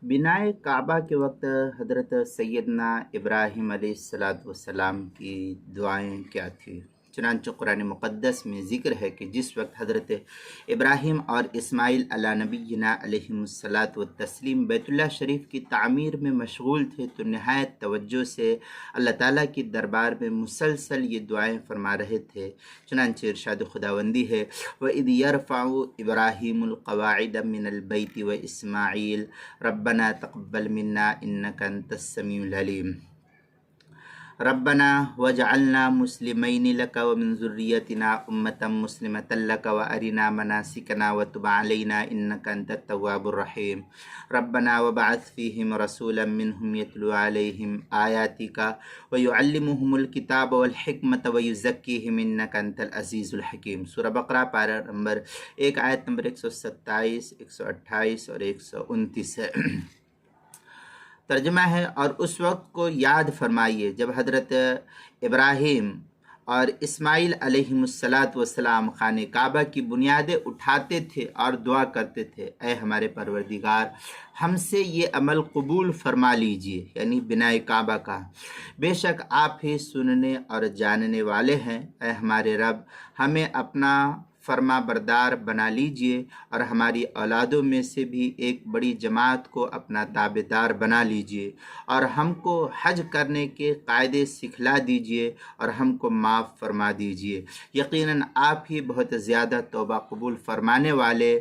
بنائے کعبہ کے وقت حضرت سیدنا ابراہیم علیہ السلام کی دعائیں کیا تھیں؟ چنانچہ قرآن مقدس میں ذکر ہے کہ جس وقت حضرت ابراہیم اور اسماعیل علیہ نبینا علیہم الصلاۃ والتسلیم بیت اللہ شریف کی تعمیر میں مشغول تھے تو نہایت توجہ سے اللہ تعالیٰ کی دربار میں مسلسل یہ دعائیں فرما رہے تھے۔ چنانچہ ارشاد خداوندی ہے وَإِذْ يَرْفَعُ إِبْرَاهِيمُ الْقَوَاعِدَ مِنَ الْبَيْتِ وَإِسْمَاعِيلُ ربنا تقبل منا انك انت السميع العليم ربنا وجعلنا مسلمين لك ومن ذريتنا امة مسلمة لك وارنا مناسكنا وتب علينا انك انت التواب الرحيم ربنا وبعث فيهم رسولا منهم يتلو عليهم آياتك ويعلمهم الكتاب والحكمة ويزكيهم انك انت العزيز الحكيم۔ سورہ بقرہ پارہ نمبر 1 آیت نمبر 127، 128 اور 129 ہے۔ ترجمہ ہے، اور اس وقت کو یاد فرمائیے جب حضرت ابراہیم اور اسماعیل علیہم السلام خانہ کعبہ کی بنیادیں اٹھاتے تھے اور دعا کرتے تھے، اے ہمارے پروردگار ہم سے یہ عمل قبول فرما لیجئے، یعنی بنائے کعبہ کا، بے شک آپ ہی سننے اور جاننے والے ہیں۔ اے ہمارے رب ہمیں اپنا فرما بردار بنا لیجئے اور ہماری اولادوں میں سے بھی ایک بڑی جماعت کو اپنا تابعدار بنا لیجئے، اور ہم کو حج کرنے کے قاعدے سکھلا دیجئے اور ہم کو معاف فرما دیجئے، یقیناً آپ ہی بہت زیادہ توبہ قبول فرمانے والے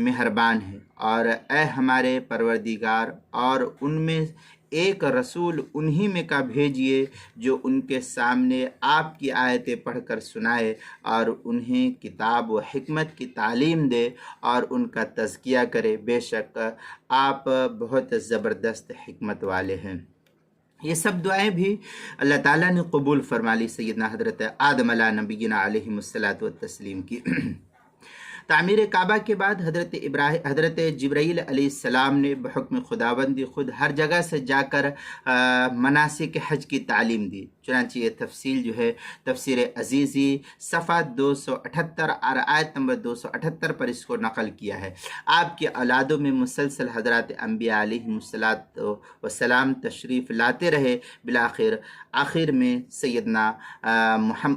مہربان ہیں۔ اور اے ہمارے پروردگار اور ان میں ایک رسول انہی میں کا بھیجیے جو ان کے سامنے آپ کی آیتیں پڑھ کر سنائے اور انہیں کتاب و حکمت کی تعلیم دے اور ان کا تزکیہ کرے، بے شک آپ بہت زبردست حکمت والے ہیں۔ یہ سب دعائیں بھی اللہ تعالیٰ نے قبول فرما لی سیدنا حضرت آدم علیہ نبینا علیہم الصلاۃ والتسلیم کی۔ تعمیر کعبہ کے بعد حضرت جبرائیل علیہ السلام نے بحکم خداوندی خود ہر جگہ سے جا کر مناسک حج کی تعلیم دی۔ چنانچہ یہ تفصیل جو ہے تفسیر عزیزی صفحہ 278 اور آیت نمبر 278 پر اس کو نقل کیا ہے۔ آپ کی اولادوں میں مسلسل حضرات انبیاء علیہم السلام تشریف لاتے رہے، بالآخر آخر میں سیدنا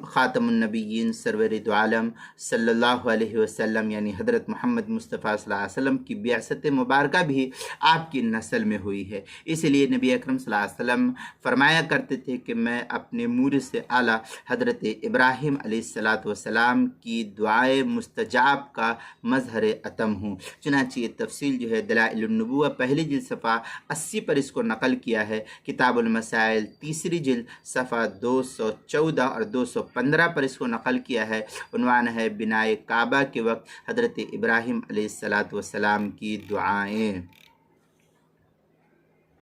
خاتم النبیین سرور دو عالم صلی اللہ علیہ وسلم یعنی حضرت محمد مصطفیٰ صلی اللہ علیہ وسلم کی بعثت مبارکہ بھی آپ کی نسل میں ہوئی ہے۔ اس لیے نبی اکرم صلی اللہ علیہ وسلم فرمایا کرتے تھے کہ میں اپنے مورث سے اعلیٰ حضرت ابراہیم علیہ السلام کی دعائے مستجاب کا مظہر اتم ہوں۔ چنانچہ یہ تفصیل جو ہے دلائل النبوہ پہلی جلد صفحہ 80 پر اس کو نقل کیا ہے۔ کتاب المسائل تیسری جلد صفحہ 214 اور 215 پر اس کو نقل کیا ہے۔ عنوان ہے بنائے کعبہ کے وقت حضرت ابراہیم علیہ السلام کی دعائیں۔